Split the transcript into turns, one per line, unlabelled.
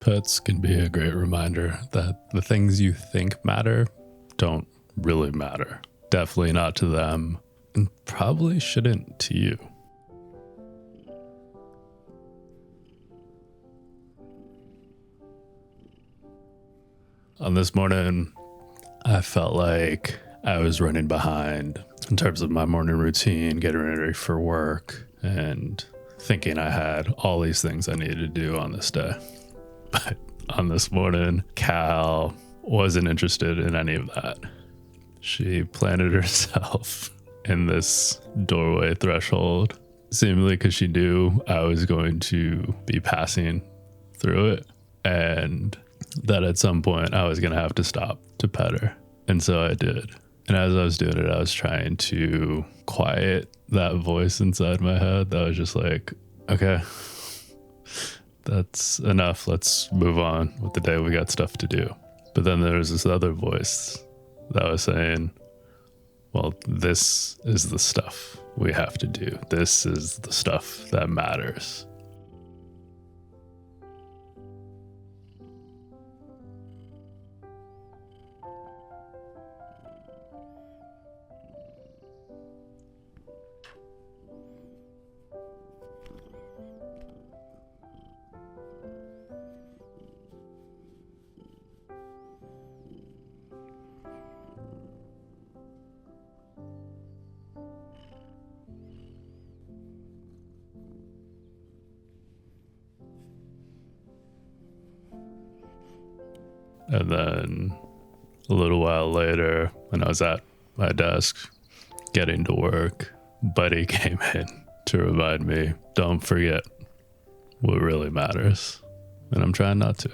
Pets can be a great reminder that the things you think matter don't really matter. Definitely not to them, and probably shouldn't to you. On this morning, I felt like I was running behind in terms of my morning routine, getting ready for work, and thinking I had all these things I needed to do on this day. But on this morning, Cal wasn't interested in any of that. She planted herself in this doorway threshold, seemingly because she knew I was going to be passing through it, and that at some point I was going to have to stop to pet her. And so I did. And as I was doing it, I was trying to quiet that voice inside my head that was just like, okay, that's enough. Let's move on with the day. We got stuff to do. But then there was this other voice that was saying, well, this is the stuff we have to do. This is the stuff that matters. And then a little while later, when I was at my desk getting to work, Buddy came in to remind me, don't forget what really matters. And I'm trying not to.